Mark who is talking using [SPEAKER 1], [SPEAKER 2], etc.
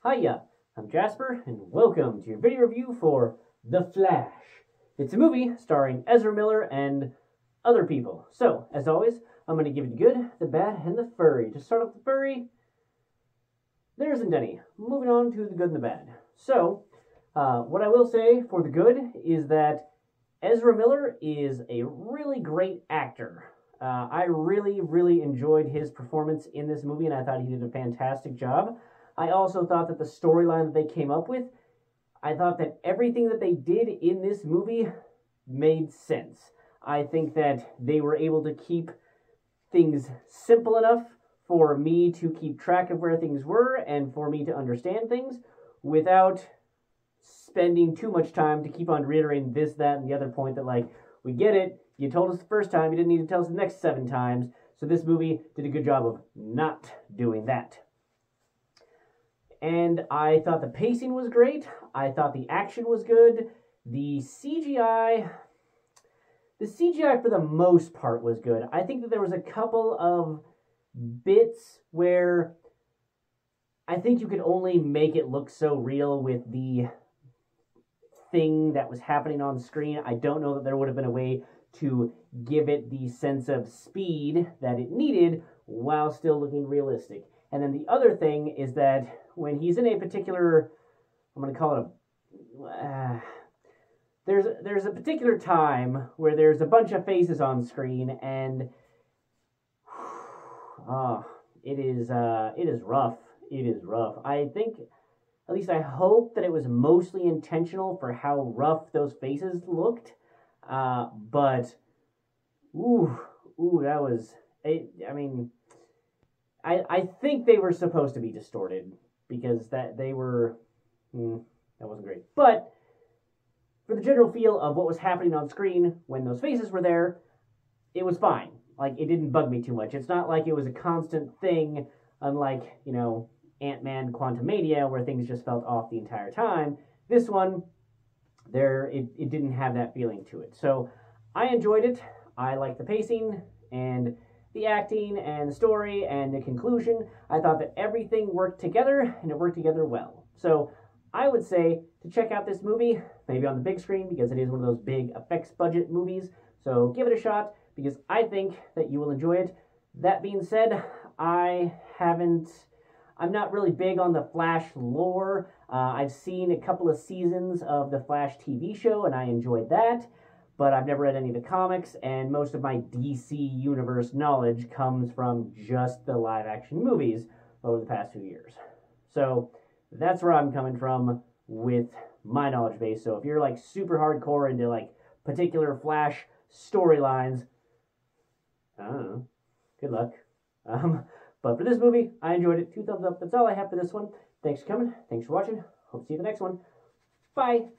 [SPEAKER 1] Hiya, I'm Jasper, and welcome to your video review for The Flash. It's a movie starring Ezra Miller and other people. So, as always, I'm going to give you the good, the bad, and the furry. To start off the furry, there isn't any. Moving on to the good and the bad. So, what I will say for the good is that Ezra Miller is a really great actor. I really enjoyed his performance in this movie, and I thought he did a fantastic job. I also thought that the storyline that they came up with, I thought that everything that they did in this movie made sense. I think that they were able to keep things simple enough for me to keep track of where things were and for me to understand things without spending too much time to keep on reiterating this, that, and the other point that, like, we get it, you told us the first time, you didn't need to tell us the next 7 times, so this movie did a good job of not doing that. And I thought the pacing was great. I thought the action was good. The CGI for the most part was good. I think that there was a couple of bits where I think you could only make it look so real with the thing that was happening on screen. I don't know that there would have been a way to give it the sense of speed that it needed while still looking realistic. And then the other thing is that when he's in a particular, I'm going to call it there's a particular time where there's a bunch of faces on screen, and it is rough. It is rough. I think, at least I hope, that it was mostly intentional for how rough those faces looked. But that was it. I mean, I think they were supposed to be distorted because that wasn't great. But for the general feel of what was happening on screen when those faces were there, it was fine. Like, it didn't bug me too much. It's not like it was a constant thing, unlike, Ant-Man Quantumania, where things just felt off the entire time. This one, it didn't have that feeling to it. So I enjoyed it. I liked the pacing and the acting and the story and the conclusion. I thought that everything worked together, and it worked together well. So I would say to check out this movie, maybe on the big screen, because it is one of those big effects budget movies. So give it a shot, because I think that you will enjoy it. That being said, I'm not really big on the Flash lore. I've seen a couple of seasons of the Flash TV show, and I enjoyed that. But I've never read any of the comics, and most of my DC Universe knowledge comes from just the live-action movies over the past few years. So that's where I'm coming from with my knowledge base. So if you're, like, super hardcore into, like, particular Flash storylines, I don't know, good luck. But for this movie, I enjoyed it. 2 thumbs up. That's all I have for this one. Thanks for coming. Thanks for watching. Hope to see you in the next one. Bye.